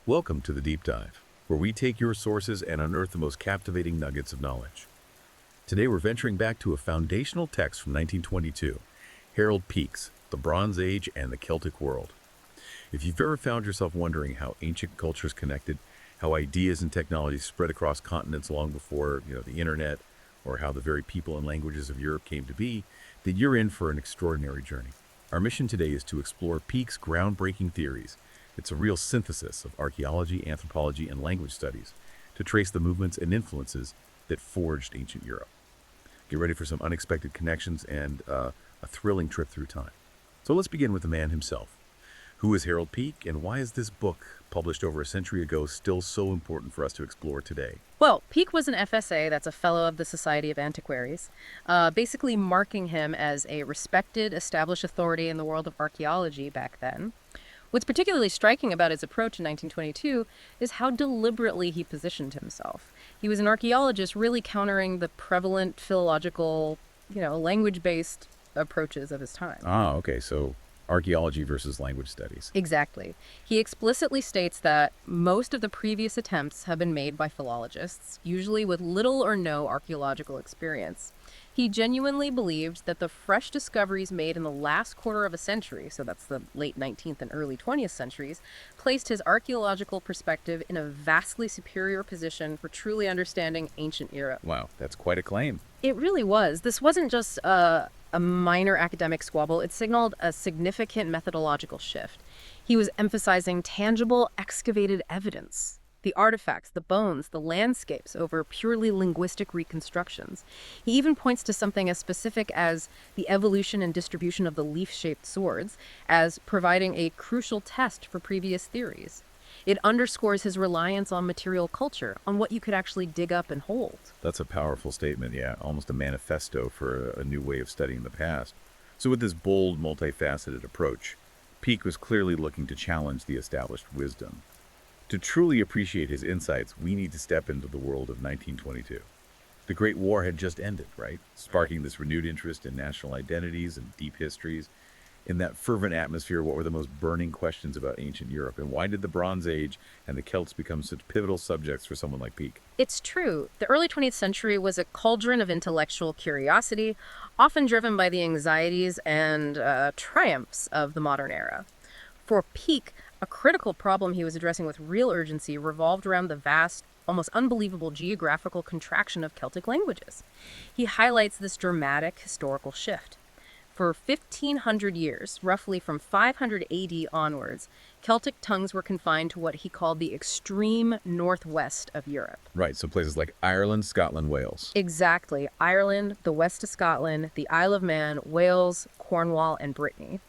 Welcome to the Deep Dive, where we take your sources and unearth the most captivating nuggets of knowledge. Today we're venturing back to a foundational text from 1922, Harold Peake's The Bronze Age and the Celtic World. If you've ever found yourself wondering how ancient cultures connected, how ideas and technologies spread across continents long before, the internet, or how the very people and languages of Europe came to be, then you're in for an extraordinary journey. Our mission today is to explore Peake's groundbreaking theories. It's a real synthesis of archaeology, anthropology, and language studies to trace the movements and influences that forged ancient Europe. Get ready for some unexpected connections and a thrilling trip through time. So let's begin with the man himself. Who is Harold Peake, and why is this book, published over a century ago, still so important for us to explore today? Well, Peake was an FSA, that's a Fellow of the Society of Antiquaries, basically marking him as a respected, established authority in the world of archaeology back then. What's particularly striking about his approach in 1922 is how deliberately he positioned himself. He was an archaeologist really countering the prevalent philological, language-based approaches of his time. Ah, okay, so archaeology versus language studies. Exactly. He explicitly states that most of the previous attempts have been made by philologists, usually with little or no archaeological experience. He genuinely believed that the fresh discoveries made in the last quarter of a century, so that's the late 19th and early 20th centuries, placed his archaeological perspective in a vastly superior position for truly understanding ancient Europe. Wow, that's quite a claim. It really was. This wasn't just a minor academic squabble. It signaled a significant methodological shift. He was emphasizing tangible, excavated evidence. The artifacts, the bones, the landscapes over purely linguistic reconstructions. He even points to something as specific as the evolution and distribution of the leaf-shaped swords as providing a crucial test for previous theories. It underscores his reliance on material culture, on what you could actually dig up and hold. That's a powerful statement, yeah, almost a manifesto for a new way of studying the past. So with this bold, multifaceted approach, Peake was clearly looking to challenge the established wisdom. To truly appreciate his insights, we need to step into the world of 1922. The Great War had just ended, right? Sparking this renewed interest in national identities and deep histories. In that fervent atmosphere, what were the most burning questions about ancient Europe? And why did the Bronze Age and the Celts become such pivotal subjects for someone like Peake? It's true. The early 20th century was a cauldron of intellectual curiosity, often driven by the anxieties and triumphs of the modern era. For Peake, a critical problem he was addressing with real urgency revolved around the vast, almost unbelievable geographical contraction of Celtic languages. He highlights this dramatic historical shift. For 1,500 years, roughly from 500 AD onwards, Celtic tongues were confined to what he called the extreme northwest of Europe. Right, so places like Ireland, Scotland, Wales. Exactly. Ireland, the west of Scotland, the Isle of Man, Wales, Cornwall, and Brittany.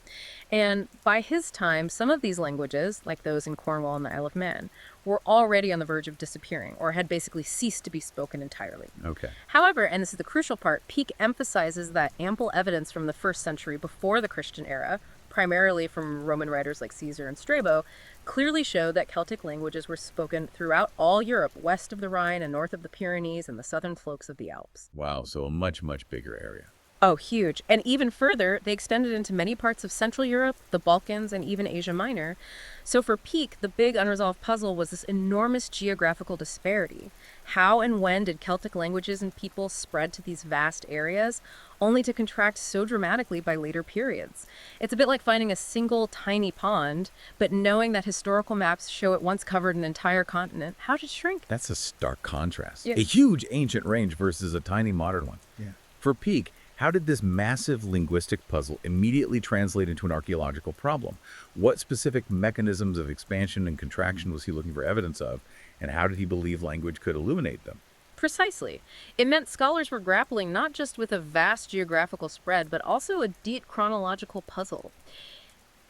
And by his time, some of these languages, like those in Cornwall and the Isle of Man, were already on the verge of disappearing, or had basically ceased to be spoken entirely. Okay. However, and this is the crucial part, Peake emphasizes that ample evidence from the first century before the Christian era, primarily from Roman writers like Caesar and Strabo, clearly show that Celtic languages were spoken throughout all Europe, west of the Rhine and north of the Pyrenees and the southern slopes of the Alps. Wow, so a much, much bigger area. Oh, huge. And even further, they extended into many parts of Central Europe, the Balkans, and even Asia Minor. So for Peake, the big unresolved puzzle was this enormous geographical disparity. How and when did Celtic languages and people spread to these vast areas, only to contract so dramatically by later periods? It's a bit like finding a single tiny pond, but knowing that historical maps show it once covered an entire continent. How did it shrink? That's a stark contrast. Yeah. A huge ancient range versus a tiny modern one. Yeah. For Peake, how did this massive linguistic puzzle immediately translate into an archaeological problem? What specific mechanisms of expansion and contraction was he looking for evidence of, and how did he believe language could illuminate them? Precisely. It meant scholars were grappling not just with a vast geographical spread, but also a deep chronological puzzle.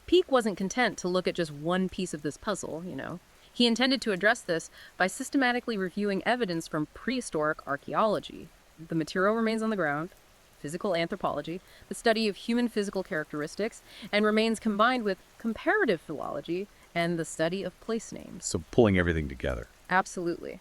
Peake wasn't content to look at just one piece of this puzzle, He intended to address this by systematically reviewing evidence from prehistoric archaeology. The material remains on the ground, physical anthropology, the study of human physical characteristics, and remains combined with comparative philology and the study of place names. So pulling everything together. Absolutely.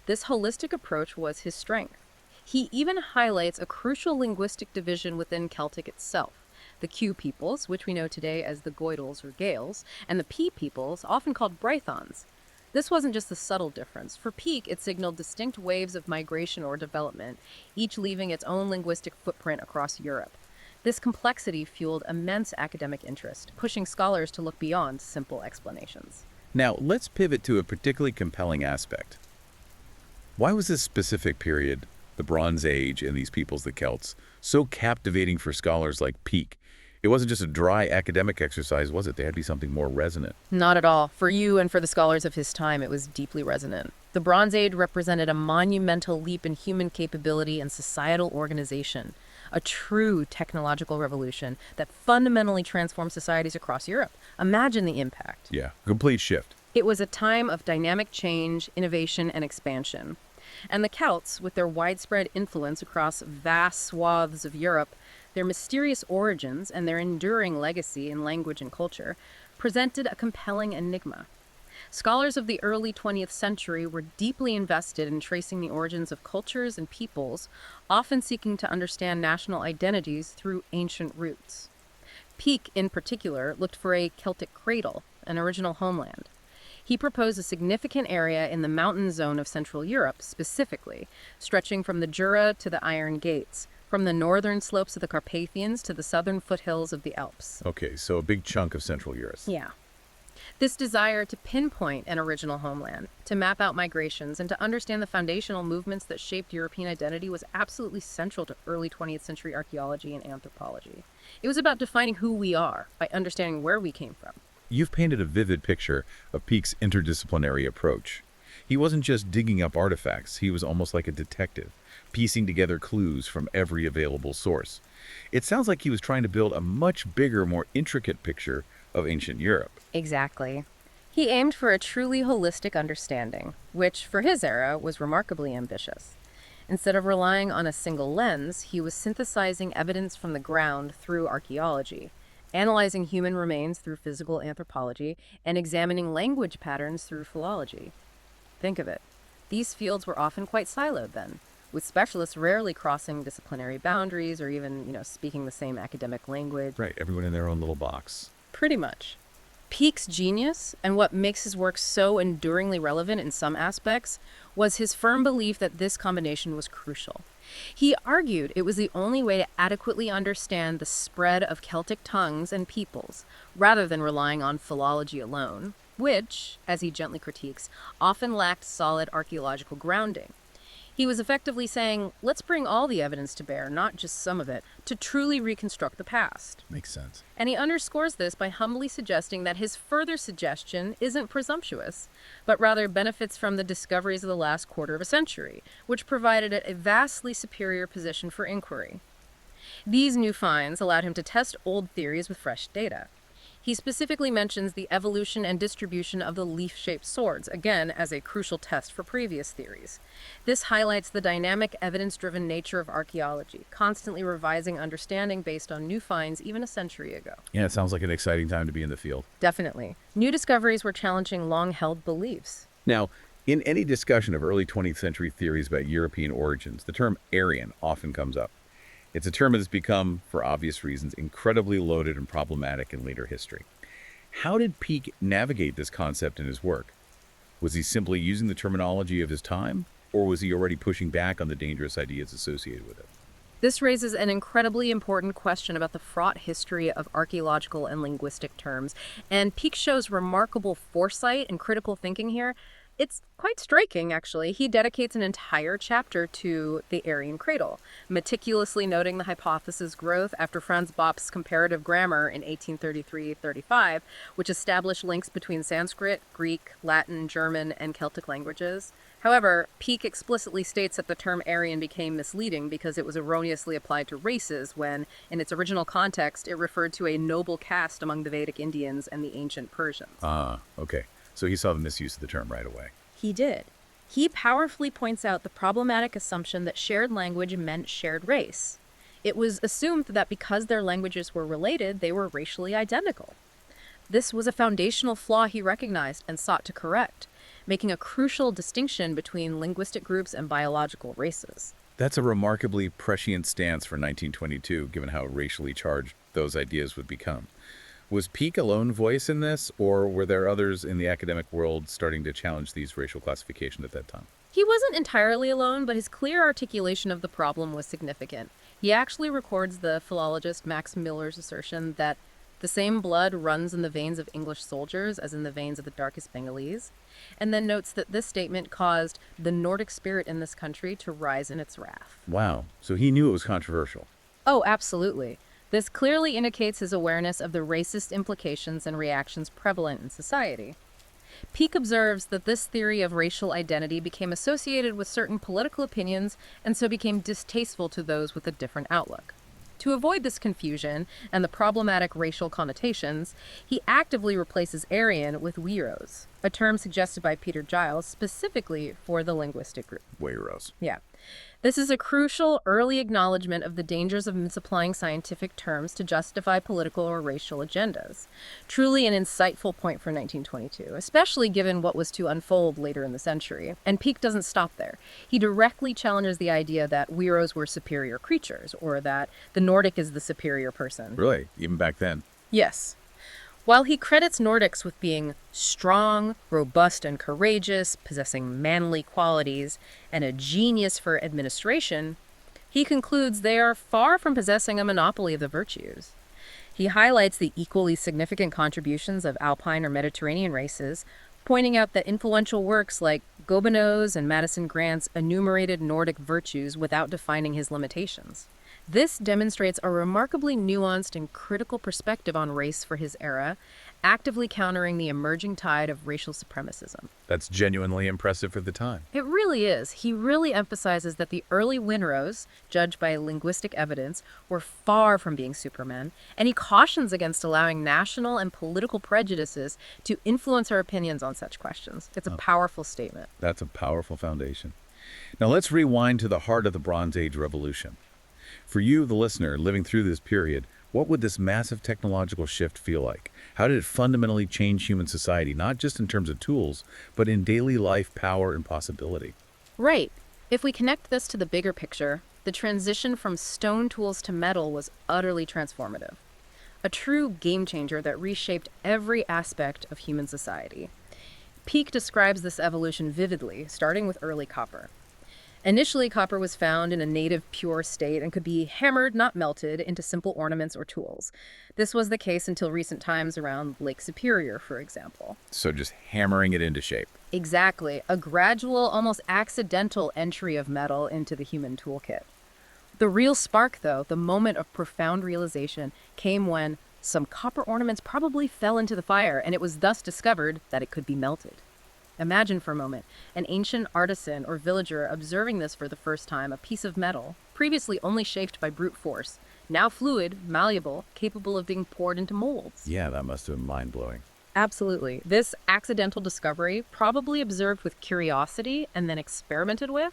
This holistic approach was his strength. He even highlights a crucial linguistic division within Celtic itself. The Q peoples, which we know today as the Goidels or Gaels, and the P peoples, often called Brythons. This wasn't just a subtle difference. For Peak, it signaled distinct waves of migration or development, each leaving its own linguistic footprint across Europe. This complexity fueled immense academic interest, pushing scholars to look beyond simple explanations. Now, let's pivot to a particularly compelling aspect. Why was this specific period, the Bronze Age and these peoples, the Celts, so captivating for scholars like Peake? It wasn't just a dry academic exercise, was it? There had to be something more resonant. Not at all. For you and for the scholars of his time, it was deeply resonant. The Bronze Age represented a monumental leap in human capability and societal organization, a true technological revolution that fundamentally transformed societies across Europe. Imagine the impact. Yeah, a complete shift. It was a time of dynamic change, innovation, and expansion. And the Celts, with their widespread influence across vast swaths of Europe, their mysterious origins, and their enduring legacy in language and culture, presented a compelling enigma. Scholars of the early 20th century were deeply invested in tracing the origins of cultures and peoples, often seeking to understand national identities through ancient roots. Peake, in particular, looked for a Celtic cradle, an original homeland. He proposed a significant area in the mountain zone of Central Europe, specifically, stretching from the Jura to the Iron Gates, from the northern slopes of the Carpathians to the southern foothills of the Alps. Okay, so a big chunk of Central Europe. Yeah. This desire to pinpoint an original homeland, to map out migrations, and to understand the foundational movements that shaped European identity was absolutely central to early 20th century archaeology and anthropology. It was about defining who we are by understanding where we came from. You've painted a vivid picture of Peake's interdisciplinary approach. He wasn't just digging up artifacts, he was almost like a detective, piecing together clues from every available source. It sounds like he was trying to build a much bigger, more intricate picture of ancient Europe. Exactly. He aimed for a truly holistic understanding, which, for his era, was remarkably ambitious. Instead of relying on a single lens, he was synthesizing evidence from the ground through archaeology, analyzing human remains through physical anthropology, and examining language patterns through philology. Think of it. These fields were often quite siloed then, with specialists rarely crossing disciplinary boundaries or even, speaking the same academic language. Right, everyone in their own little box. Pretty much. Peake's genius, and what makes his work so enduringly relevant in some aspects, was his firm belief that this combination was crucial. He argued it was the only way to adequately understand the spread of Celtic tongues and peoples, rather than relying on philology alone, which, as he gently critiques, often lacked solid archaeological grounding. He was effectively saying, let's bring all the evidence to bear, not just some of it, to truly reconstruct the past. Makes sense. And he underscores this by humbly suggesting that his further suggestion isn't presumptuous, but rather benefits from the discoveries of the last quarter of a century, which provided it a vastly superior position for inquiry. These new finds allowed him to test old theories with fresh data. He specifically mentions the evolution and distribution of the leaf-shaped swords, again as a crucial test for previous theories. This highlights the dynamic, evidence-driven nature of archaeology, constantly revising understanding based on new finds even a century ago. Yeah, it sounds like an exciting time to be in the field. Definitely. New discoveries were challenging long-held beliefs. Now, in any discussion of early 20th century theories about European origins, the term Aryan often comes up. It's a term that has become, for obvious reasons, incredibly loaded and problematic in later history. How did Peake navigate this concept in his work? Was he simply using the terminology of his time, or was he already pushing back on the dangerous ideas associated with it? This raises an incredibly important question about the fraught history of archaeological and linguistic terms, and Peake shows remarkable foresight and critical thinking here. It's quite striking, actually. He dedicates an entire chapter to the Aryan cradle, meticulously noting the hypothesis' growth after Franz Bopp's comparative grammar in 1833-35, which established links between Sanskrit, Greek, Latin, German, and Celtic languages. However, Peake explicitly states that the term Aryan became misleading because it was erroneously applied to races when, in its original context, it referred to a noble caste among the Vedic Indians and the ancient Persians. Okay. So he saw the misuse of the term right away. He did. He powerfully points out the problematic assumption that shared language meant shared race. It was assumed that because their languages were related, they were racially identical. This was a foundational flaw he recognized and sought to correct, making a crucial distinction between linguistic groups and biological races. That's a remarkably prescient stance for 1922, given how racially charged those ideas would become. Was Peake a lone voice in this, or were there others in the academic world starting to challenge these racial classifications at that time? He wasn't entirely alone, but his clear articulation of the problem was significant. He actually records the philologist Max Miller's assertion that the same blood runs in the veins of English soldiers as in the veins of the darkest Bengalese, and then notes that this statement caused the Nordic spirit in this country to rise in its wrath. Wow, so he knew it was controversial. Oh, absolutely. This clearly indicates his awareness of the racist implications and reactions prevalent in society. Peake observes that this theory of racial identity became associated with certain political opinions and so became distasteful to those with a different outlook. To avoid this confusion and the problematic racial connotations, he actively replaces Aryan with Wiros, a term suggested by Peter Giles specifically for the linguistic group. Wayros. Yeah. This is a crucial early acknowledgement of the dangers of misapplying scientific terms to justify political or racial agendas. Truly an insightful point for 1922, especially given what was to unfold later in the century. And Peake doesn't stop there. He directly challenges the idea that Wiros were superior creatures, or that the Nordic is the superior person. Really? Even back then? Yes. While he credits Nordics with being strong, robust, and courageous, possessing manly qualities, and a genius for administration, he concludes they are far from possessing a monopoly of the virtues. He highlights the equally significant contributions of Alpine or Mediterranean races, pointing out that influential works like Gobineau's and Madison Grant's enumerated Nordic virtues without defining his limitations. This demonstrates a remarkably nuanced and critical perspective on race for his era, actively countering the emerging tide of racial supremacism. That's genuinely impressive for the time. It really is. He really emphasizes that the early Winros, judged by linguistic evidence, were far from being supermen, and he cautions against allowing national and political prejudices to influence our opinions on such questions. It's a powerful statement. That's a powerful foundation. Now let's rewind to the heart of the Bronze Age revolution. For you, the listener, living through this period, what would this massive technological shift feel like? How did it fundamentally change human society, not just in terms of tools, but in daily life, power, and possibility? Right. If we connect this to the bigger picture, the transition from stone tools to metal was utterly transformative. A true game changer that reshaped every aspect of human society. Peake describes this evolution vividly, starting with early copper. Initially, copper was found in a native pure state and could be hammered, not melted, into simple ornaments or tools. This was the case until recent times around Lake Superior, for example. So just hammering it into shape. Exactly, a gradual, almost accidental entry of metal into the human toolkit. The real spark, though, the moment of profound realization, came when some copper ornaments probably fell into the fire, and it was thus discovered that it could be melted. Imagine for a moment an ancient artisan or villager observing this for the first time, a piece of metal, previously only shaped by brute force, now fluid, malleable, capable of being poured into molds. Yeah, that must have been mind-blowing. Absolutely. This accidental discovery, probably observed with curiosity and then experimented with,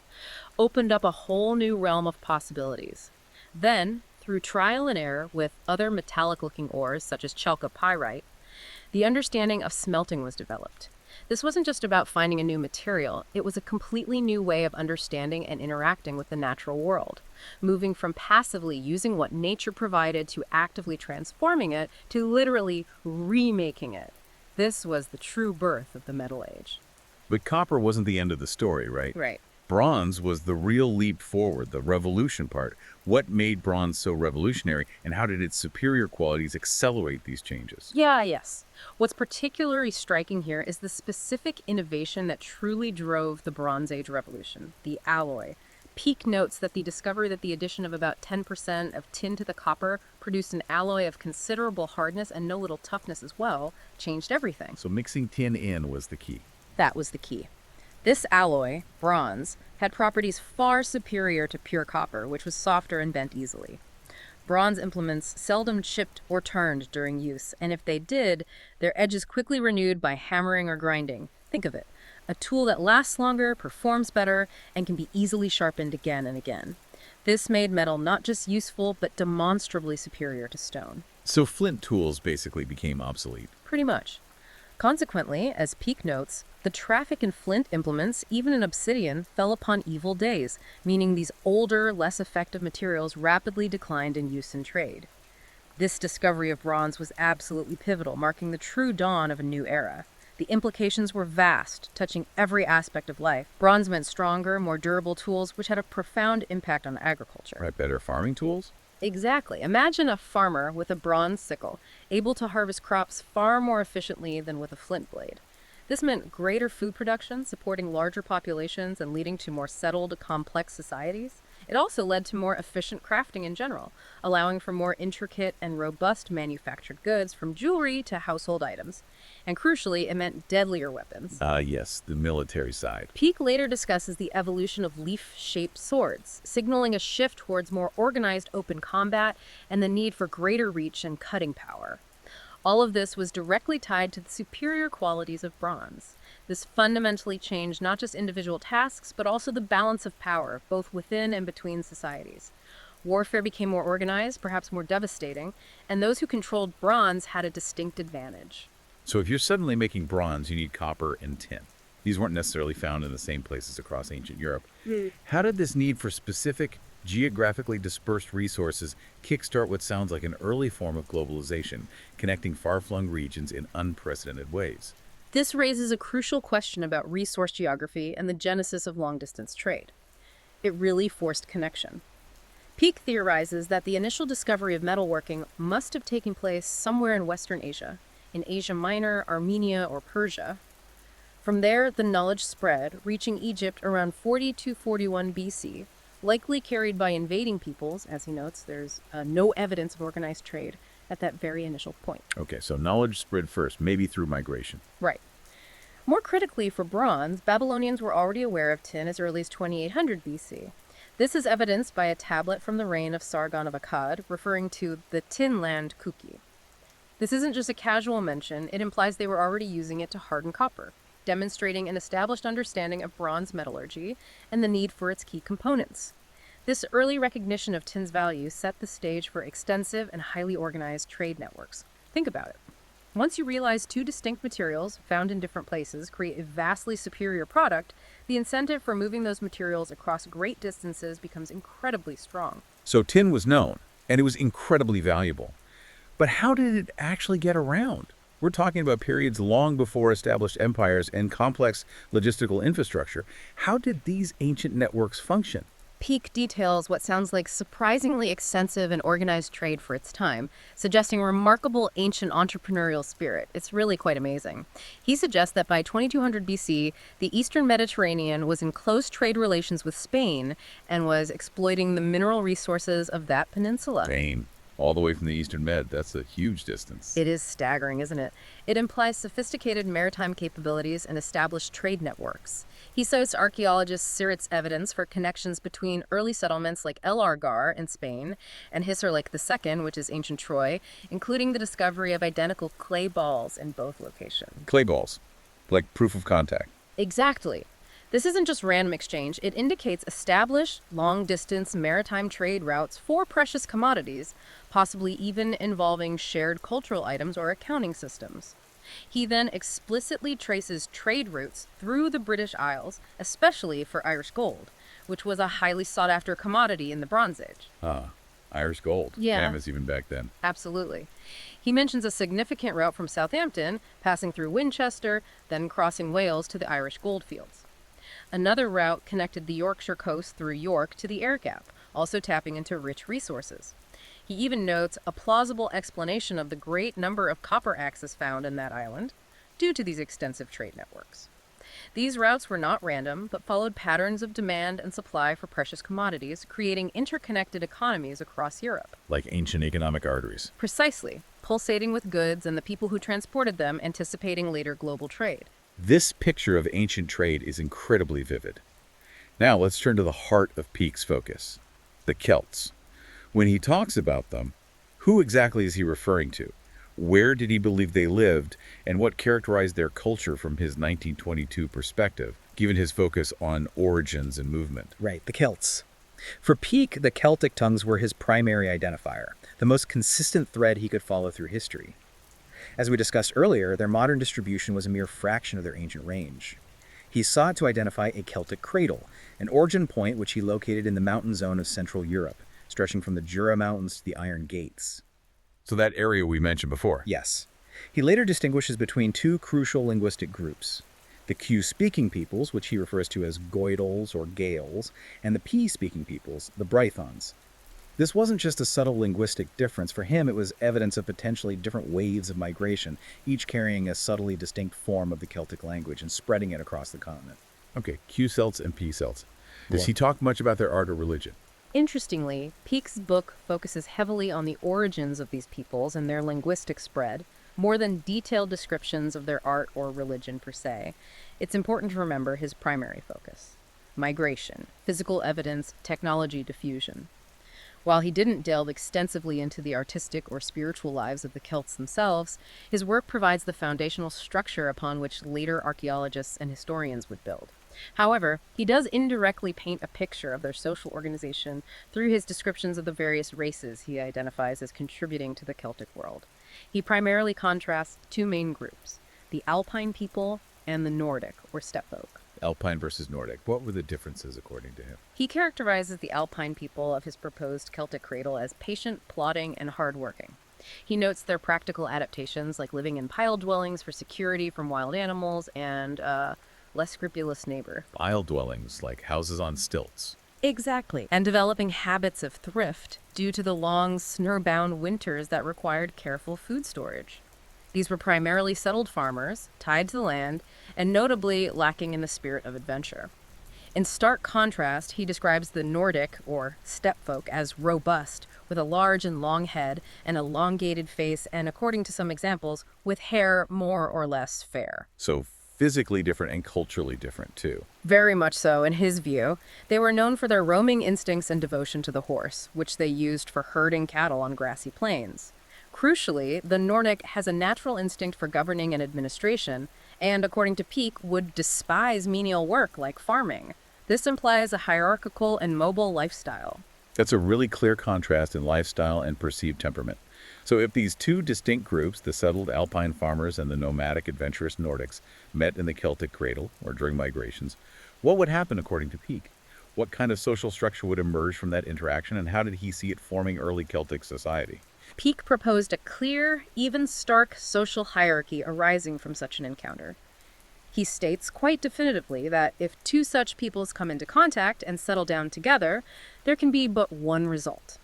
opened up a whole new realm of possibilities. Then, through trial and error with other metallic-looking ores, such as chalcopyrite, the understanding of smelting was developed. This wasn't just about finding a new material, it was a completely new way of understanding and interacting with the natural world, moving from passively using what nature provided to actively transforming it to literally remaking it. This was the true birth of the Metal Age. But copper wasn't the end of the story, right? Right. Bronze was the real leap forward, the revolution part. What made bronze so revolutionary, and how did its superior qualities accelerate these changes? Yes. What's particularly striking here is the specific innovation that truly drove the Bronze Age revolution, the alloy. Peake notes that the discovery that the addition of about 10% of tin to the copper produced an alloy of considerable hardness and no little toughness as well changed everything. So mixing tin in was the key. That was the key. This alloy, bronze, had properties far superior to pure copper, which was softer and bent easily. Bronze implements seldom chipped or turned during use, and if they did, their edges quickly renewed by hammering or grinding. Think of it. A tool that lasts longer, performs better, and can be easily sharpened again and again. This made metal not just useful, but demonstrably superior to stone. So flint tools basically became obsolete. Pretty much. Consequently, as Peake notes, the traffic in flint implements, even in obsidian, fell upon evil days, meaning these older, less effective materials rapidly declined in use in trade. This discovery of bronze was absolutely pivotal, marking the true dawn of a new era. The implications were vast, touching every aspect of life. Bronze meant stronger, more durable tools, which had a profound impact on agriculture. Right, better farming tools? Exactly. Imagine a farmer with a bronze sickle, able to harvest crops far more efficiently than with a flint blade. This meant greater food production, supporting larger populations and leading to more settled, complex societies. It also led to more efficient crafting in general, allowing for more intricate and robust manufactured goods from jewelry to household items. And crucially, it meant deadlier weapons. Yes, the military side. Peake later discusses the evolution of leaf-shaped swords, signaling a shift towards more organized open combat and the need for greater reach and cutting power. All of this was directly tied to the superior qualities of bronze. This fundamentally changed not just individual tasks, but also the balance of power, both within and between societies. Warfare became more organized, perhaps more devastating, and those who controlled bronze had a distinct advantage. So if you're suddenly making bronze, you need copper and tin. These weren't necessarily found in the same places across ancient Europe. How did this need for specific, geographically dispersed resources kickstart what sounds like an early form of globalization, connecting far-flung regions in unprecedented ways? This raises a crucial question about resource geography and the genesis of long-distance trade. It really forced connection. Peake theorizes that the initial discovery of metalworking must have taken place somewhere in Western Asia, in Asia Minor, Armenia, or Persia. From there, the knowledge spread, reaching Egypt around 40 to 41 BC, likely carried by invading peoples. As he notes, there's no evidence of organized trade at that very initial point. Okay, so knowledge spread first, maybe through migration. Right. More critically for bronze, Babylonians were already aware of tin as early as 2800 BC. This is evidenced by a tablet from the reign of Sargon of Akkad, referring to the tin land Kuki. This isn't just a casual mention, it implies they were already using it to harden copper, demonstrating an established understanding of bronze metallurgy and the need for its key components. This early recognition of tin's value set the stage for extensive and highly organized trade networks. Think about it. Once you realize two distinct materials found in different places create a vastly superior product, the incentive for moving those materials across great distances becomes incredibly strong. So tin was known, and it was incredibly valuable. But how did it actually get around? We're talking about periods long before established empires and complex logistical infrastructure. How did these ancient networks function? Peake details what sounds like surprisingly extensive and organized trade for its time, suggesting remarkable ancient entrepreneurial spirit. It's really quite amazing. He suggests that by 2200 BC, the Eastern Mediterranean was in close trade relations with Spain and was exploiting the mineral resources of that peninsula. Spain. All the way from the Eastern Med, that's a huge distance. It is staggering, isn't it? It implies sophisticated maritime capabilities and established trade networks. He cites archaeologist Sirit's evidence for connections between early settlements like El Argar in Spain and Hisarlik II, which is ancient Troy, including the discovery of identical clay balls in both locations. Clay balls, like proof of contact. Exactly. This isn't just random exchange, it indicates established, long-distance maritime trade routes for precious commodities, possibly even involving shared cultural items or accounting systems. He then explicitly traces trade routes through the British Isles, especially for Irish gold, which was a highly sought-after commodity in the Bronze Age. Irish gold. Yeah. Famous even back then. Absolutely. He mentions a significant route from Southampton, passing through Winchester, then crossing Wales to the Irish goldfields. Another route connected the Yorkshire coast through York to the Air Gap, also tapping into rich resources. He even notes a plausible explanation of the great number of copper axes found in that island, due to these extensive trade networks. These routes were not random, but followed patterns of demand and supply for precious commodities, creating interconnected economies across Europe. Like ancient economic arteries. Precisely, pulsating with goods and the people who transported them anticipating later global trade. This picture of ancient trade is incredibly vivid. Now let's turn to the heart of Peake's focus, the Celts. When he talks about them, who exactly is he referring to? Where did he believe they lived, and what characterized their culture from his 1922 perspective, given his focus on origins and movement? Right, the Celts. For Peake, the Celtic tongues were his primary identifier, the most consistent thread he could follow through history. As we discussed earlier, their modern distribution was a mere fraction of their ancient range. He sought to identify a Celtic cradle, an origin point which he located in the mountain zone of Central Europe, stretching from the Jura Mountains to the Iron Gates. So that area we mentioned before. Yes. He later distinguishes between two crucial linguistic groups: the Q-speaking peoples, which he refers to as Goidels or Gaels, and the P-speaking peoples, the Brythons. This wasn't just a subtle linguistic difference. For him, it was evidence of potentially different waves of migration, each carrying a subtly distinct form of the Celtic language and spreading it across the continent. Okay, Q Celts and P Celts. Does Well- he talk much about their art or religion? Interestingly, Peake's book focuses heavily on the origins of these peoples and their linguistic spread, more than detailed descriptions of their art or religion per se. It's important to remember his primary focus: migration, physical evidence, technology diffusion. While he didn't delve extensively into the artistic or spiritual lives of the Celts themselves, his work provides the foundational structure upon which later archaeologists and historians would build. However, he does indirectly paint a picture of their social organization through his descriptions of the various races he identifies as contributing to the Celtic world. He primarily contrasts two main groups: the Alpine people and the Nordic, or steppe folk. Alpine versus Nordic. What were the differences according to him? He characterizes the Alpine people of his proposed Celtic cradle as patient, plodding, and hardworking. He notes their practical adaptations, like living in pile dwellings for security from wild animals and less scrupulous neighbor. Pile dwellings, like houses on stilts. Exactly. And developing habits of thrift due to the long, snowbound winters that required careful food storage. These were primarily settled farmers, tied to the land, and notably lacking in the spirit of adventure. In stark contrast, he describes the Nordic, or steppe folk, as robust, with a large and long head, an elongated face, and, according to some examples, with hair more or less fair. So physically different and culturally different, too. Very much so, in his view. They were known for their roaming instincts and devotion to the horse, which they used for herding cattle on grassy plains. Crucially, the Nordic has a natural instinct for governing and administration, and, according to Peake, would despise menial work like farming. This implies a hierarchical and mobile lifestyle. That's a really clear contrast in lifestyle and perceived temperament. So if these two distinct groups, the settled Alpine farmers and the nomadic adventurous Nordics, met in the Celtic cradle, or during migrations, what would happen according to Peake? What kind of social structure would emerge from that interaction, and how did he see it forming early Celtic society? Peake proposed a clear, even stark social hierarchy arising from such an encounter. He states quite definitively that if two such peoples come into contact and settle down together, there can be but one result.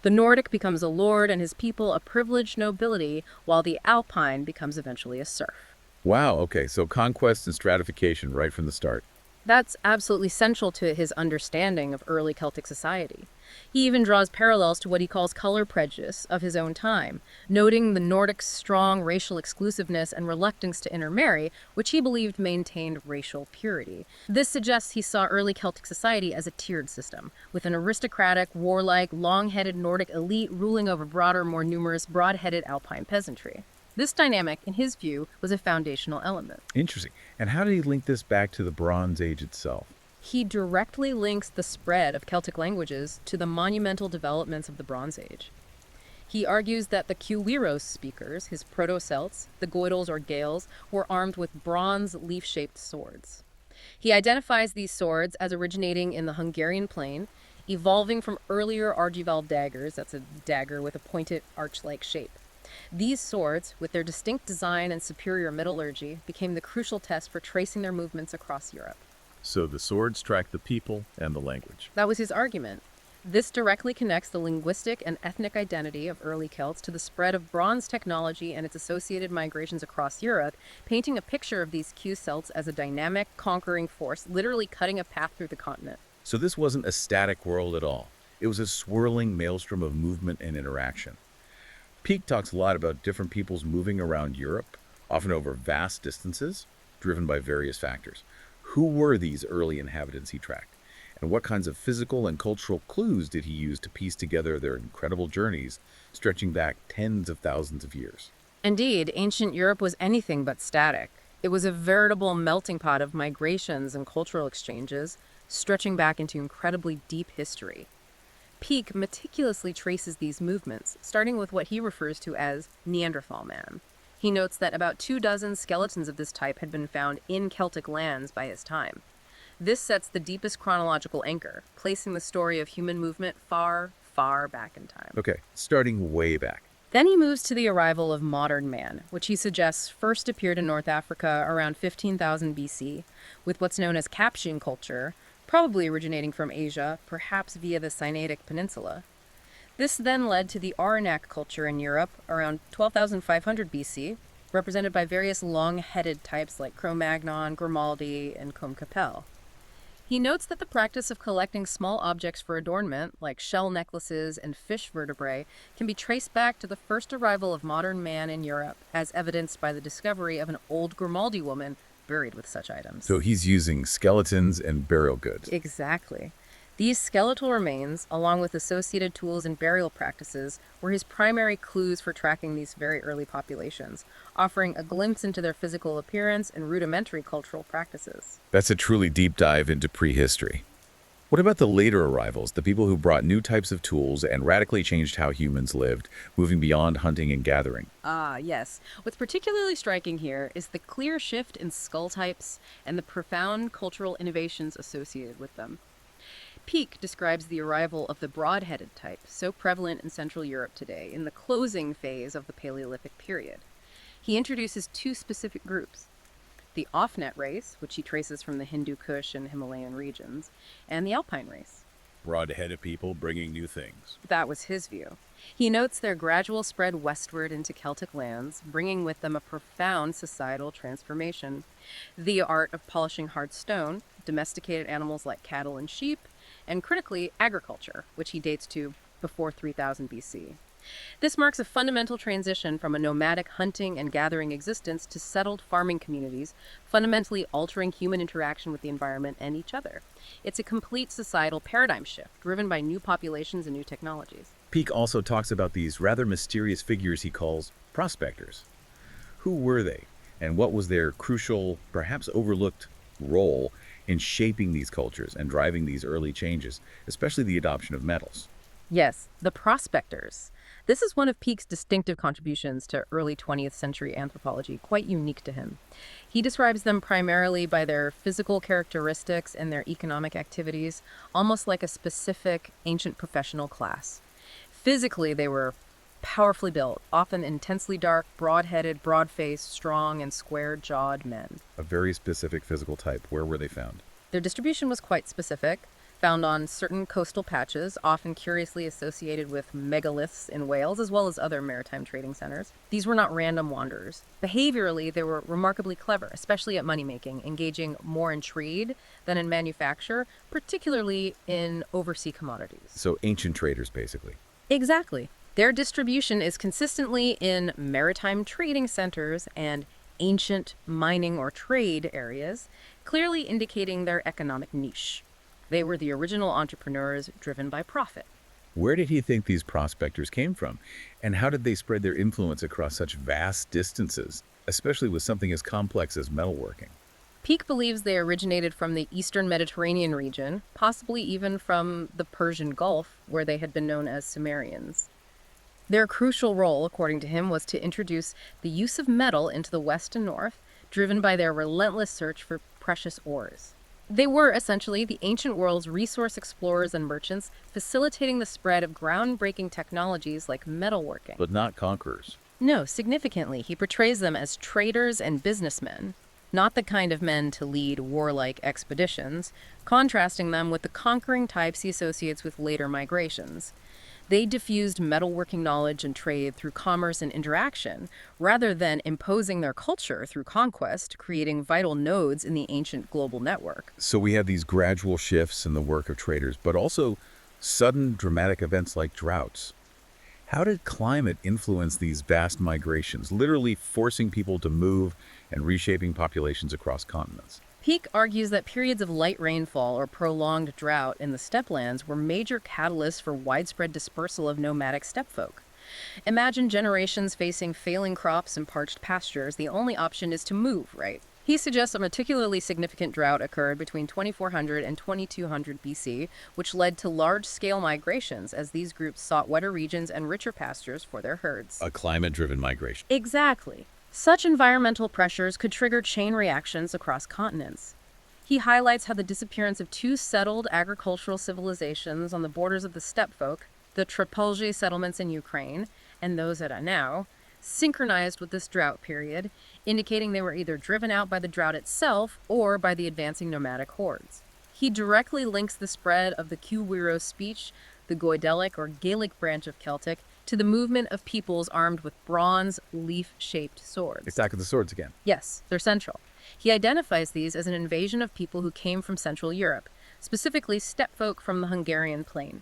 The Nordic becomes a lord and his people a privileged nobility, while the Alpine becomes eventually a serf. Wow, okay, so conquest and stratification right from the start. That's absolutely central to his understanding of early Celtic society. He even draws parallels to what he calls color prejudice of his own time, noting the Nordic's strong racial exclusiveness and reluctance to intermarry, which he believed maintained racial purity. This suggests he saw early Celtic society as a tiered system, with an aristocratic, warlike, long-headed Nordic elite ruling over broader, more numerous, broad-headed Alpine peasantry. This dynamic, in his view, was a foundational element. Interesting. And how did he link this back to the Bronze Age itself? He directly links the spread of Celtic languages to the monumental developments of the Bronze Age. He argues that the Cuiros speakers, his proto-Celts, the Goidels or Gaels, were armed with bronze leaf-shaped swords. He identifies these swords as originating in the Hungarian plain, evolving from earlier Argival daggers, that's a dagger with a pointed arch-like shape. These swords, with their distinct design and superior metallurgy, became the crucial test for tracing their movements across Europe. So the swords track the people and the language. That was his argument. This directly connects the linguistic and ethnic identity of early Celts to the spread of bronze technology and its associated migrations across Europe, painting a picture of these Q Celts as a dynamic, conquering force, literally cutting a path through the continent. So this wasn't a static world at all. It was a swirling maelstrom of movement and interaction. Peake talks a lot about different peoples moving around Europe, often over vast distances, driven by various factors. Who were these early inhabitants he tracked? And what kinds of physical and cultural clues did he use to piece together their incredible journeys, stretching back tens of thousands of years? Indeed, ancient Europe was anything but static. It was a veritable melting pot of migrations and cultural exchanges, stretching back into incredibly deep history. Peake meticulously traces these movements, starting with what he refers to as Neanderthal man. He notes that about 24 skeletons of this type had been found in Celtic lands by his time. This sets the deepest chronological anchor, placing the story of human movement far, far back in time. Okay, starting way back. Then he moves to the arrival of modern man, which he suggests first appeared in North Africa around 15,000 BC, with what's known as Capsian culture, probably originating from Asia, perhaps via the Sinaitic Peninsula. This then led to the Arenac culture in Europe around 12,500 BC, represented by various long-headed types like Cro-Magnon, Grimaldi, and Combe-Capelle. He notes that the practice of collecting small objects for adornment, like shell necklaces and fish vertebrae, can be traced back to the first arrival of modern man in Europe, as evidenced by the discovery of an old Grimaldi woman buried with such items. So he's using skeletons and burial goods. Exactly. These skeletal remains, along with associated tools and burial practices, were his primary clues for tracking these very early populations, offering a glimpse into their physical appearance and rudimentary cultural practices. That's a truly deep dive into prehistory. What about the later arrivals, the people who brought new types of tools and radically changed how humans lived, moving beyond hunting and gathering? Ah, yes. What's particularly striking here is the clear shift in skull types and the profound cultural innovations associated with them. Peake describes the arrival of the broad-headed type, so prevalent in Central Europe today, in the closing phase of the Paleolithic period. He introduces two specific groups: the Offnet race, which he traces from the Hindu Kush and Himalayan regions, and the Alpine race. Broad-headed people bringing new things. That was his view. He notes their gradual spread westward into Celtic lands, bringing with them a profound societal transformation. The art of polishing hard stone, domesticated animals like cattle and sheep, and critically, agriculture, which he dates to before 3000 BC. This marks a fundamental transition from a nomadic hunting and gathering existence to settled farming communities, fundamentally altering human interaction with the environment and each other. It's a complete societal paradigm shift, driven by new populations and new technologies. Peake also talks about these rather mysterious figures he calls prospectors. Who were they, and what was their crucial, perhaps overlooked, role in shaping these cultures and driving these early changes, especially the adoption of metals? Yes, the prospectors. This is one of Peake's distinctive contributions to early 20th century anthropology, quite unique to him. He describes them primarily by their physical characteristics and their economic activities, almost like a specific ancient professional class. Physically, they were powerfully built, often intensely dark, broad-headed, broad-faced, strong, and square-jawed men. A very specific physical type. Where were they found? Their distribution was quite specific, found on certain coastal patches, often curiously associated with megaliths in Wales, as well as other maritime trading centers. These were not random wanderers. Behaviorally, they were remarkably clever, especially at money-making, engaging more in trade than in manufacture, particularly in overseas commodities. So ancient traders, basically. Exactly. Their distribution is consistently in maritime trading centers and ancient mining or trade areas, clearly indicating their economic niche. They were the original entrepreneurs driven by profit. Where did he think these prospectors came from? And how did they spread their influence across such vast distances, especially with something as complex as metalworking? Peake believes they originated from the eastern Mediterranean region, possibly even from the Persian Gulf, where they had been known as Sumerians. Their crucial role, according to him, was to introduce the use of metal into the west and north, driven by their relentless search for precious ores. They were essentially the ancient world's resource explorers and merchants, facilitating the spread of groundbreaking technologies like metalworking. But not conquerors. No, significantly, he portrays them as traders and businessmen, not the kind of men to lead warlike expeditions, contrasting them with the conquering types he associates with later migrations. They diffused metalworking knowledge and trade through commerce and interaction, rather than imposing their culture through conquest, creating vital nodes in the ancient global network. So we have these gradual shifts in the work of traders, but also sudden dramatic events like droughts. How did climate influence these vast migrations, literally forcing people to move and reshaping populations across continents? Peake argues that periods of light rainfall or prolonged drought in the stepplands were major catalysts for widespread dispersal of nomadic steppe folk. Imagine generations facing failing crops and parched pastures. The only option is to move, right? He suggests a particularly significant drought occurred between 2400 and 2200 BC, which led to large-scale migrations as these groups sought wetter regions and richer pastures for their herds. A climate-driven migration. Exactly. Such environmental pressures could trigger chain reactions across continents. He highlights how the disappearance of two settled agricultural civilizations on the borders of the steppe folk, the Tripolje settlements in Ukraine and those at Anau, synchronized with this drought period, indicating they were either driven out by the drought itself or by the advancing nomadic hordes. He directly links the spread of the Cywiro speech, the Goidelic or Gaelic branch of Celtic, to the movement of peoples armed with bronze, leaf-shaped swords. Attack of the Swords again. Yes, they're central. He identifies these as an invasion of people who came from Central Europe, specifically steppe folk from the Hungarian plain.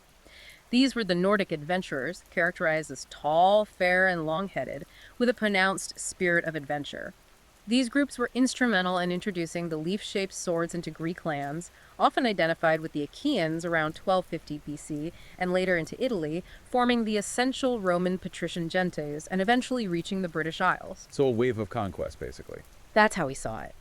These were the Nordic adventurers, characterized as tall, fair, and long-headed, with a pronounced spirit of adventure. These groups were instrumental in introducing the leaf-shaped swords into Greek lands, often identified with the Achaeans around 1250 BC and later into Italy, forming the essential Roman patrician gentes and eventually reaching the British Isles. So a wave of conquest, basically. That's how he saw it.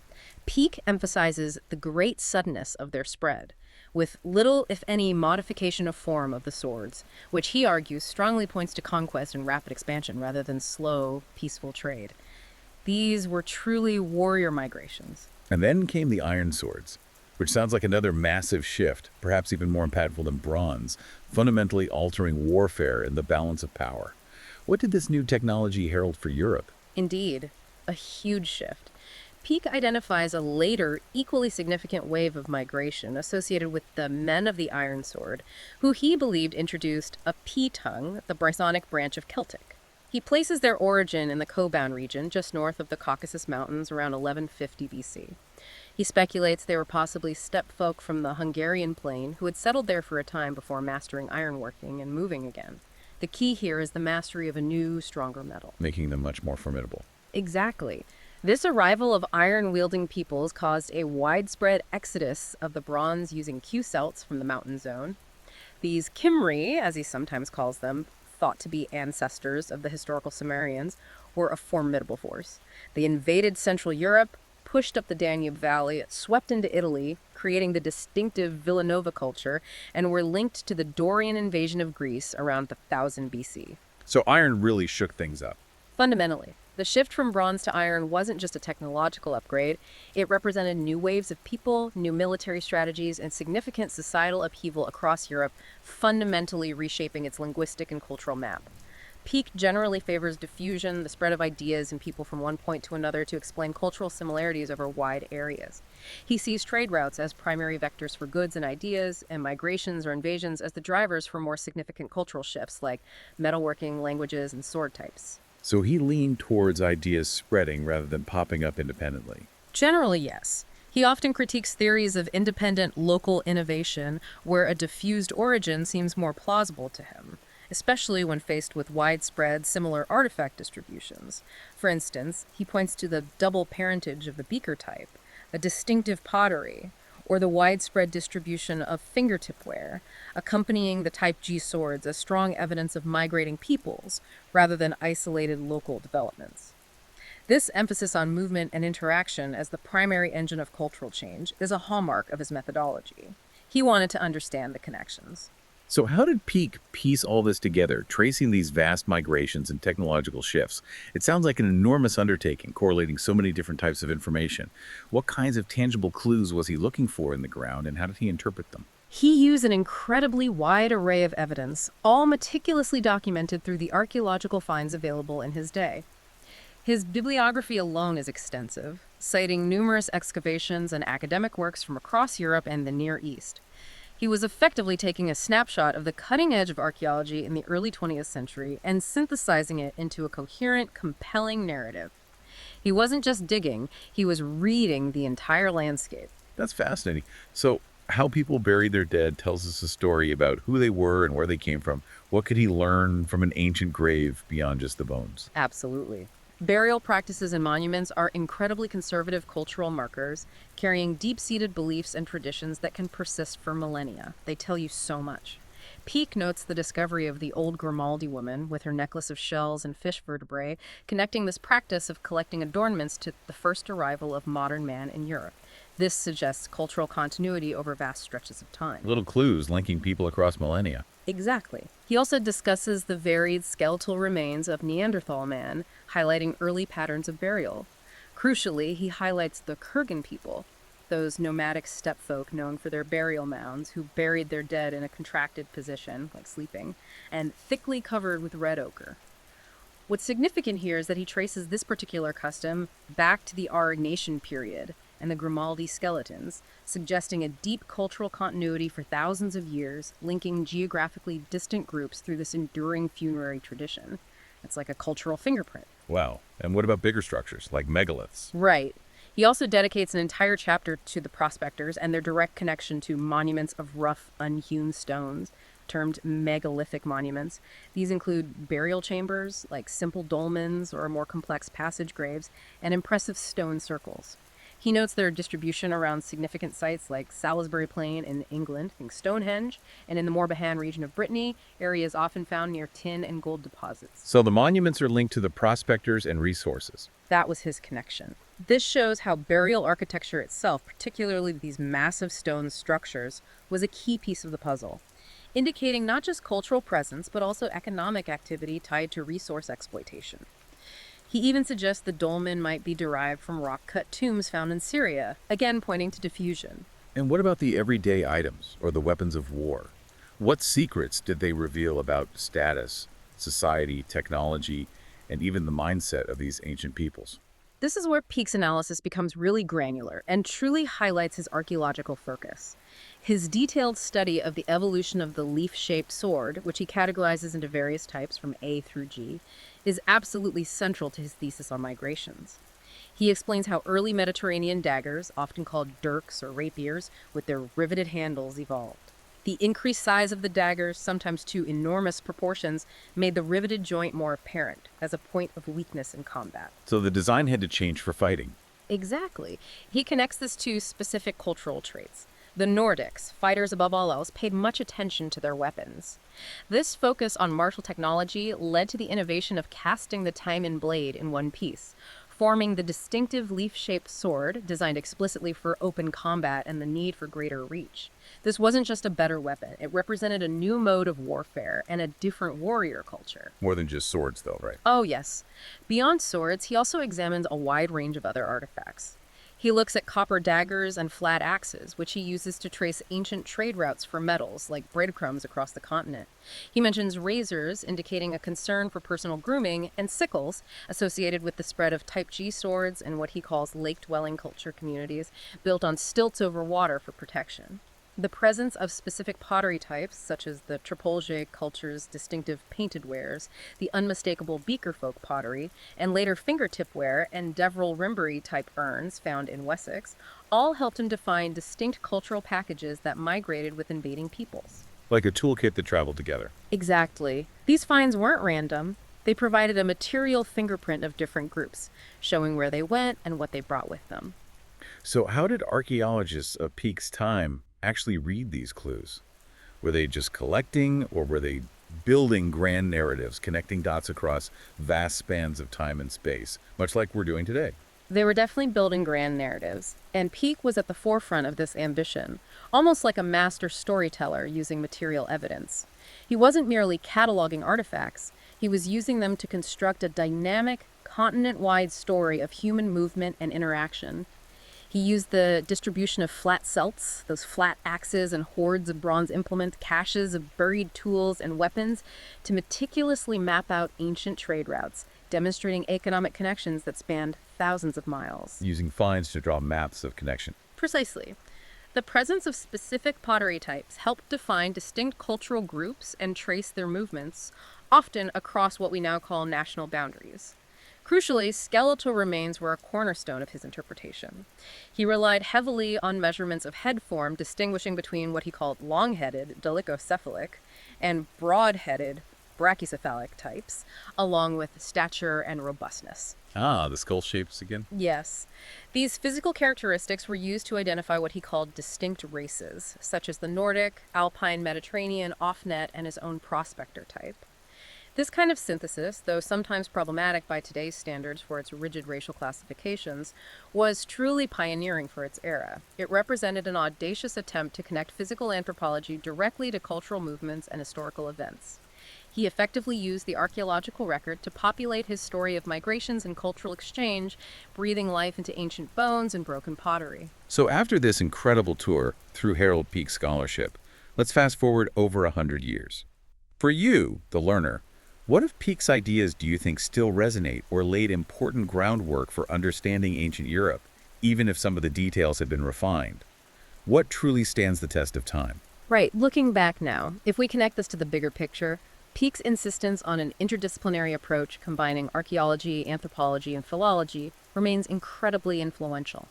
Peake emphasizes the great suddenness of their spread, with little, if any, modification of form of the swords, which he argues strongly points to conquest and rapid expansion rather than slow, peaceful trade. These were truly warrior migrations. And then came the Iron Swords, which sounds like another massive shift, perhaps even more impactful than bronze, fundamentally altering warfare and the balance of power. What did this new technology herald for Europe? Indeed, a huge shift. Peake identifies a later, equally significant wave of migration associated with the Men of the Iron Sword, who he believed introduced a P-tongue, the Brythonic branch of Celtic. He places their origin in the Kobani region, just north of the Caucasus Mountains, around 1150 BC. He speculates they were possibly steppe folk from the Hungarian plain who had settled there for a time before mastering ironworking and moving again. The key here is the mastery of a new, stronger metal. Making them much more formidable. Exactly. This arrival of iron-wielding peoples caused a widespread exodus of the bronze-using Q-celts from the mountain zone. These Cymri, as he sometimes calls them, thought to be ancestors of the historical Sumerians, were a formidable force. They invaded Central Europe, pushed up the Danube Valley, swept into Italy, creating the distinctive Villanova culture, and were linked to the Dorian invasion of Greece around 1000 BC. So iron really shook things up. Fundamentally, the shift from bronze to iron wasn't just a technological upgrade. It represented new waves of people, new military strategies, and significant societal upheaval across Europe, fundamentally reshaping its linguistic and cultural map. Peake generally favors diffusion, the spread of ideas and people from one point to another to explain cultural similarities over wide areas. He sees trade routes as primary vectors for goods and ideas, and migrations or invasions as the drivers for more significant cultural shifts like metalworking, languages, and sword types. So he leaned towards ideas spreading rather than popping up independently. Generally, yes. He often critiques theories of independent local innovation where a diffused origin seems more plausible to him, especially when faced with widespread similar artifact distributions. For instance, he points to the double parentage of the beaker type, a distinctive pottery, or the widespread distribution of fingertip ware, accompanying the Type G swords as strong evidence of migrating peoples rather than isolated local developments. This emphasis on movement and interaction as the primary engine of cultural change is a hallmark of his methodology. He wanted to understand the connections. So how did Peake piece all this together, tracing these vast migrations and technological shifts? It sounds like an enormous undertaking, correlating so many different types of information. What kinds of tangible clues was he looking for in the ground, and how did he interpret them? He used an incredibly wide array of evidence, all meticulously documented through the archaeological finds available in his day. His bibliography alone is extensive, citing numerous excavations and academic works from across Europe and the Near East. He was effectively taking a snapshot of the cutting edge of archaeology in the early 20th century and synthesizing it into a coherent, compelling narrative. He wasn't just digging, he was reading the entire landscape. That's fascinating. So how people buried their dead tells us a story about who they were and where they came from. What could he learn from an ancient grave beyond just the bones? Absolutely. Burial practices and monuments are incredibly conservative cultural markers, carrying deep-seated beliefs and traditions that can persist for millennia. They tell you so much. Peake notes the discovery of the old Grimaldi woman with her necklace of shells and fish vertebrae, connecting this practice of collecting adornments to the first arrival of modern man in Europe. This suggests cultural continuity over vast stretches of time. Little clues linking people across millennia. Exactly. He also discusses the varied skeletal remains of Neanderthal man, highlighting early patterns of burial. Crucially, he highlights the Kurgan people, those nomadic steppe folk known for their burial mounds who buried their dead in a contracted position, like sleeping, and thickly covered with red ochre. What's significant here is that he traces this particular custom back to the Aurignacian period and the Grimaldi skeletons, suggesting a deep cultural continuity for thousands of years, linking geographically distant groups through this enduring funerary tradition. It's like a cultural fingerprint. Wow. And what about bigger structures, like megaliths? Right. He also dedicates an entire chapter to the prospectors and their direct connection to monuments of rough, unhewn stones, termed megalithic monuments. These include burial chambers, like simple dolmens or more complex passage graves, and impressive stone circles. He notes their distribution around significant sites like Salisbury Plain in England, think Stonehenge, and in the Morbihan region of Brittany, areas often found near tin and gold deposits. So the monuments are linked to the prospectors and resources. That was his connection. This shows how burial architecture itself, particularly these massive stone structures, was a key piece of the puzzle, indicating not just cultural presence, but also economic activity tied to resource exploitation. He even suggests the dolmen might be derived from rock-cut tombs found in Syria, again pointing to diffusion. And what about the everyday items or the weapons of war? What secrets did they reveal about status, society, technology, and even the mindset of these ancient peoples? This is where Peake's analysis becomes really granular and truly highlights his archaeological focus. His detailed study of the evolution of the leaf-shaped sword, which he categorizes into various types from A through G, is absolutely central to his thesis on migrations. He explains how early Mediterranean daggers, often called dirks or rapiers, with their riveted handles, evolved. The increased size of the daggers, sometimes to enormous proportions, made the riveted joint more apparent as a point of weakness in combat. So the design had to change for fighting. Exactly. He connects this to specific cultural traits. The Nordics, fighters above all else, paid much attention to their weapons. This focus on martial technology led to the innovation of casting the Taimen blade in one piece, forming the distinctive leaf-shaped sword designed explicitly for open combat and the need for greater reach. This wasn't just a better weapon. It represented a new mode of warfare and a different warrior culture. More than just swords, though, right? Oh, yes. Beyond swords, he also examines a wide range of other artifacts. He looks at copper daggers and flat axes, which he uses to trace ancient trade routes for metals, like breadcrumbs across the continent. He mentions razors, indicating a concern for personal grooming, and sickles, associated with the spread of Type G swords and what he calls lake-dwelling culture communities, built on stilts over water for protection. The presence of specific pottery types, such as the Tripolje culture's distinctive painted wares, the unmistakable beaker folk pottery, and later fingertip ware and Deverell Rimbury type urns found in Wessex, all helped him define distinct cultural packages that migrated with invading peoples. Like a toolkit that traveled together. Exactly. These finds weren't random. They provided a material fingerprint of different groups, showing where they went and what they brought with them. So how did archaeologists of Peake's time actually read these clues? Were they just collecting, or were they building grand narratives, connecting dots across vast spans of time and space, much like we're doing today? They were definitely building grand narratives, and Peake was at the forefront of this ambition, almost like a master storyteller using material evidence. He wasn't merely cataloging artifacts, he was using them to construct a dynamic, continent-wide story of human movement and interaction. He used the distribution of flat celts, those flat axes and hordes of bronze implements, caches of buried tools and weapons, to meticulously map out ancient trade routes, demonstrating economic connections that spanned thousands of miles. Using finds to draw maps of connection. Precisely. The presence of specific pottery types helped define distinct cultural groups and trace their movements, often across what we now call national boundaries. Crucially, skeletal remains were a cornerstone of his interpretation. He relied heavily on measurements of head form, distinguishing between what he called long-headed, dolichocephalic, and broad-headed, brachycephalic types, along with stature and robustness. Ah, the skull shapes again? Yes. These physical characteristics were used to identify what he called distinct races, such as the Nordic, Alpine, Mediterranean, off-net, and his own prospector type. This kind of synthesis, though sometimes problematic by today's standards for its rigid racial classifications, was truly pioneering for its era. It represented an audacious attempt to connect physical anthropology directly to cultural movements and historical events. He effectively used the archaeological record to populate his story of migrations and cultural exchange, breathing life into ancient bones and broken pottery. So after this incredible tour through Harold Peake's scholarship, let's fast forward over 100 years. For you, the learner, What of Peake's ideas do you think still resonate or laid important groundwork for understanding ancient Europe, even if some of the details have been refined? What truly stands the test of time? Right, looking back now, if we connect this to the bigger picture, Peake's insistence on an interdisciplinary approach combining archaeology, anthropology, and philology remains incredibly influential.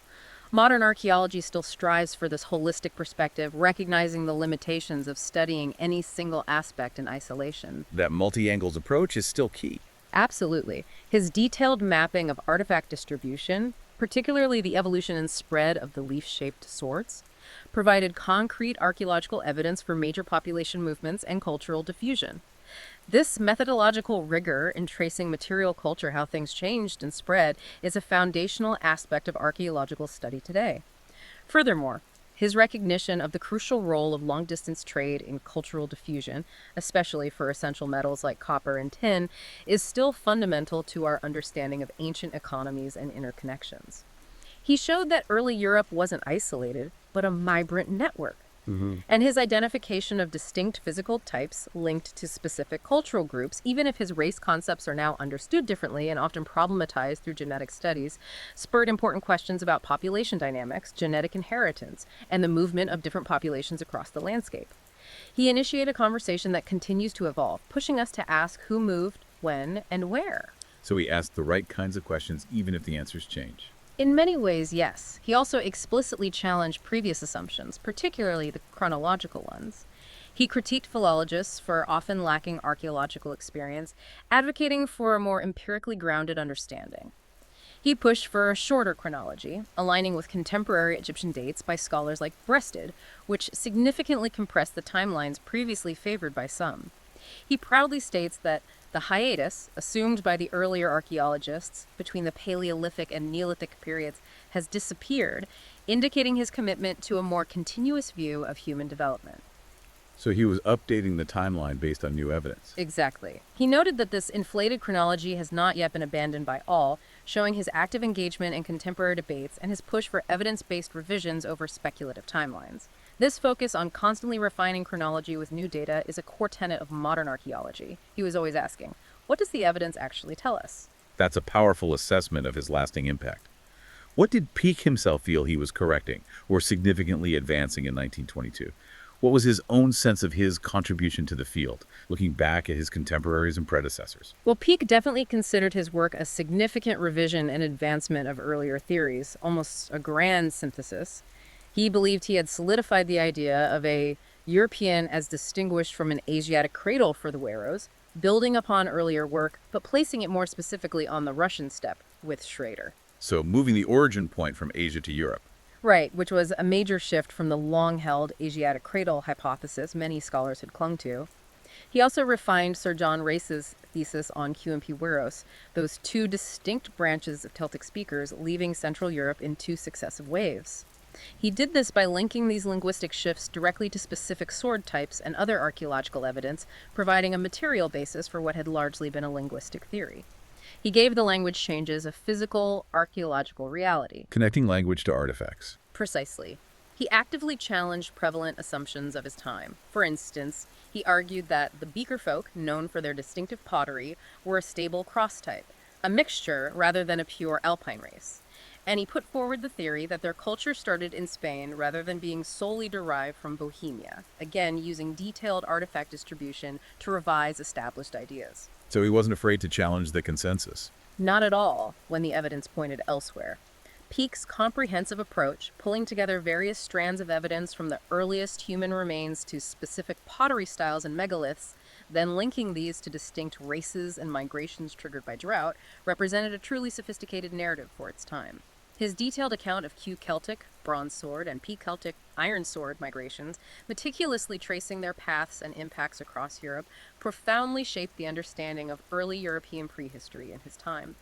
Modern archaeology still strives for this holistic perspective, recognizing the limitations of studying any single aspect in isolation. That multi-angles approach is still key. Absolutely. His detailed mapping of artifact distribution, particularly the evolution and spread of the leaf-shaped swords, provided concrete archaeological evidence for major population movements and cultural diffusion. This methodological rigor in tracing material culture, how things changed and spread, is a foundational aspect of archaeological study today. Furthermore, his recognition of the crucial role of long-distance trade in cultural diffusion, especially for essential metals like copper and tin, is still fundamental to our understanding of ancient economies and interconnections. He showed that early Europe wasn't isolated, but a vibrant network. And his identification of distinct physical types linked to specific cultural groups, even if his race concepts are now understood differently and often problematized through genetic studies, spurred important questions about population dynamics, genetic inheritance, and the movement of different populations across the landscape. He initiated a conversation that continues to evolve, pushing us to ask who moved, when, and where. So he asked the right kinds of questions even if the answers change. In many ways, yes. He also explicitly challenged previous assumptions, particularly the chronological ones. He critiqued philologists for often lacking archaeological experience, advocating for a more empirically grounded understanding. He pushed for a shorter chronology, aligning with contemporary Egyptian dates by scholars like Breasted, which significantly compressed the timelines previously favored by some. He proudly states that the hiatus, assumed by the earlier archaeologists, between the Paleolithic and Neolithic periods has disappeared, indicating his commitment to a more continuous view of human development. So he was updating the timeline based on new evidence. Exactly. He noted that this inflated chronology has not yet been abandoned by all, showing his active engagement in contemporary debates and his push for evidence-based revisions over speculative timelines. This focus on constantly refining chronology with new data is a core tenet of modern archaeology. He was always asking, what does the evidence actually tell us? That's a powerful assessment of his lasting impact. What did Peake himself feel he was correcting or significantly advancing in 1922? What was his own sense of his contribution to the field, looking back at his contemporaries and predecessors? Well, Peake definitely considered his work a significant revision and advancement of earlier theories, almost a grand synthesis. He believed he had solidified the idea of a European as distinguished from an Asiatic cradle for the Weros, building upon earlier work, but placing it more specifically on the Russian steppe with Schrader. So moving the origin point from Asia to Europe. Right, which was a major shift from the long-held Asiatic cradle hypothesis many scholars had clung to. He also refined Sir John Race's thesis on Q&P Weros, those two distinct branches of Celtic speakers leaving Central Europe in two successive waves. He did this by linking these linguistic shifts directly to specific sword types and other archaeological evidence, providing a material basis for what had largely been a linguistic theory. He gave the language changes a physical, archaeological reality. Connecting language to artifacts. Precisely. He actively challenged prevalent assumptions of his time. For instance, he argued that the Beaker folk, known for their distinctive pottery, were a stable cross type, a mixture rather than a pure alpine race. And he put forward the theory that their culture started in Spain rather than being solely derived from Bohemia, again using detailed artifact distribution to revise established ideas. So he wasn't afraid to challenge the consensus. Not at all, when the evidence pointed elsewhere. Peake's comprehensive approach, pulling together various strands of evidence from the earliest human remains to specific pottery styles and megaliths, then linking these to distinct races and migrations triggered by drought, represented a truly sophisticated narrative for its time. His detailed account of Q Celtic, Bronze Sword, and P Celtic, Iron Sword migrations, meticulously tracing their paths and impacts across Europe, profoundly shaped the understanding of early European prehistory in his time.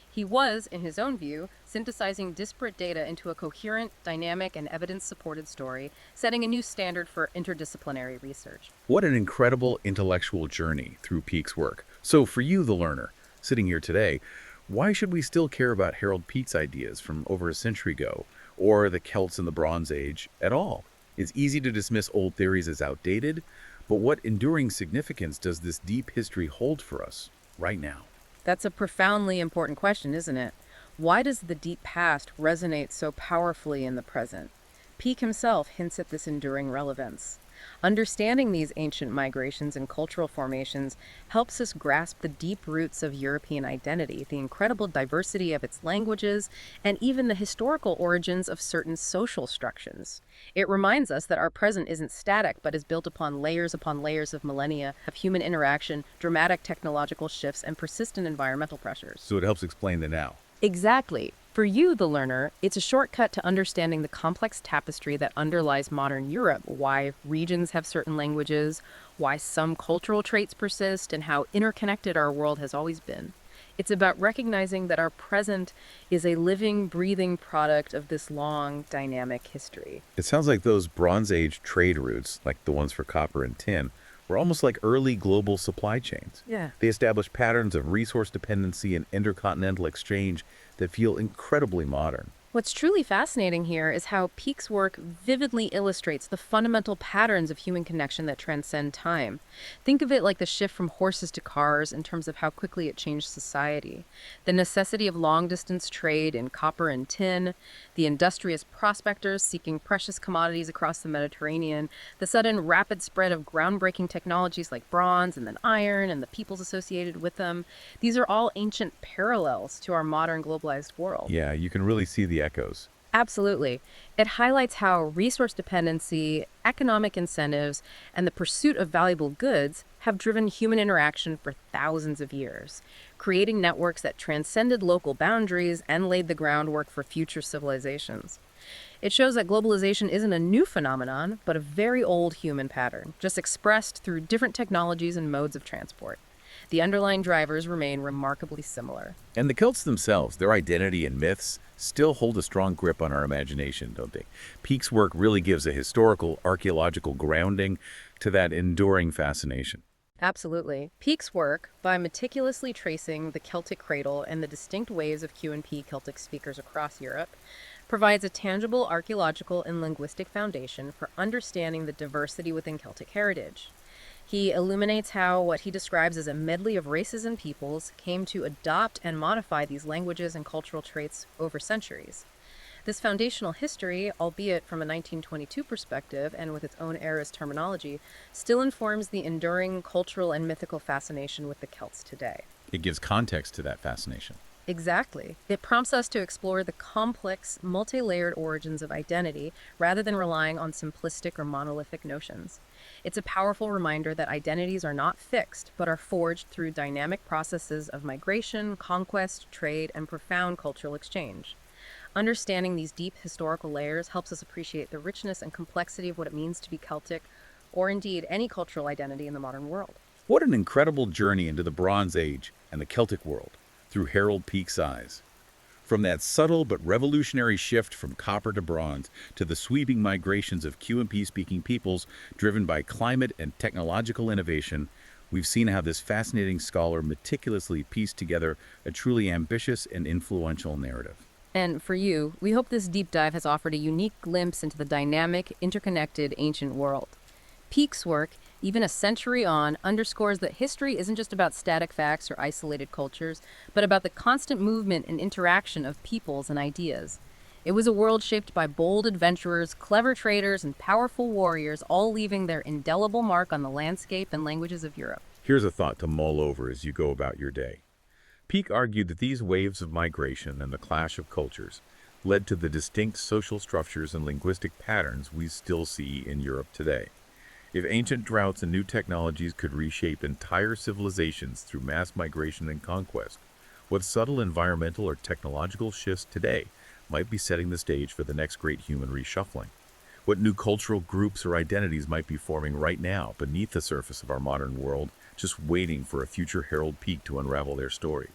He was, in his own view, synthesizing disparate data into a coherent, dynamic, and evidence-supported story, setting a new standard for interdisciplinary research. What an incredible intellectual journey through Peake's work. So for you, the learner, sitting here today, why should we still care about Harold Peake's ideas from over a century ago, or the Celts in the Bronze Age at all? It's easy to dismiss old theories as outdated, But what enduring significance does this deep history hold for us right now? That's a profoundly important question, isn't it? Why does the deep past resonate so powerfully in the present? Peake himself hints at this enduring relevance. Understanding these ancient migrations and cultural formations helps us grasp the deep roots of European identity, the incredible diversity of its languages, and even the historical origins of certain social structures. It reminds us that our present isn't static, but is built upon layers of millennia of human interaction, dramatic technological shifts, and persistent environmental pressures. So it helps explain the now. Exactly. For you, the learner, it's a shortcut to understanding the complex tapestry that underlies modern Europe, why regions have certain languages, why some cultural traits persist, and how interconnected our world has always been. It's about recognizing that our present is a living, breathing product of this long, dynamic history. It sounds like those Bronze Age trade routes, like the ones for copper and tin, were almost like early global supply chains. Yeah. They established patterns of resource dependency and intercontinental exchange that feel incredibly modern. What's truly fascinating here is how Peake's work vividly illustrates the fundamental patterns of human connection that transcend time. Think of it like the shift from horses to cars in terms of how quickly it changed society. The necessity of long-distance trade in copper and tin, the industrious prospectors seeking precious commodities across the Mediterranean, the sudden rapid spread of groundbreaking technologies like bronze and then iron and the peoples associated with them. These are all ancient parallels to our modern globalized world. Yeah, you can really see the echoes. Absolutely. It highlights how resource dependency, economic incentives, and the pursuit of valuable goods have driven human interaction for thousands of years, creating networks that transcended local boundaries and laid the groundwork for future civilizations. It shows that globalization isn't a new phenomenon, but a very old human pattern, just expressed through different technologies and modes of transport. The underlying drivers remain remarkably similar. And the Celts themselves, their identity and myths, still hold a strong grip on our imagination, don't they? Peake's work really gives a historical, archaeological grounding to that enduring fascination. Absolutely. Peake's work, by meticulously tracing the Celtic cradle and the distinct ways of Q&P Celtic speakers across Europe, provides a tangible archaeological and linguistic foundation for understanding the diversity within Celtic heritage. He illuminates how what he describes as a medley of races and peoples came to adopt and modify these languages and cultural traits over centuries. This foundational history, albeit from a 1922 perspective and with its own era's terminology, still informs the enduring cultural and mythical fascination with the Celts today. It gives context to that fascination. Exactly. It prompts us to explore the complex, multi-layered origins of identity rather than relying on simplistic or monolithic notions. It's a powerful reminder that identities are not fixed, but are forged through dynamic processes of migration, conquest, trade, and profound cultural exchange. Understanding these deep historical layers helps us appreciate the richness and complexity of what it means to be Celtic, or indeed any cultural identity in the modern world. What an incredible journey into the Bronze Age and the Celtic world through Harold Peake's eyes. From that subtle but revolutionary shift from copper to bronze to the sweeping migrations of Q&P speaking peoples driven by climate and technological innovation, we've seen how this fascinating scholar meticulously pieced together a truly ambitious and influential narrative. And for you, we hope this deep dive has offered a unique glimpse into the dynamic, interconnected ancient world. Peake's work, even a century on, underscores that history isn't just about static facts or isolated cultures, but about the constant movement and interaction of peoples and ideas. It was a world shaped by bold adventurers, clever traders, and powerful warriors, all leaving their indelible mark on the landscape and languages of Europe. Here's a thought to mull over as you go about your day. Peake argued that these waves of migration and the clash of cultures led to the distinct social structures and linguistic patterns we still see in Europe today. If ancient droughts and new technologies could reshape entire civilizations through mass migration and conquest, what subtle environmental or technological shifts today might be setting the stage for the next great human reshuffling? What new cultural groups or identities might be forming right now beneath the surface of our modern world, just waiting for a future Harold Peake to unravel their story?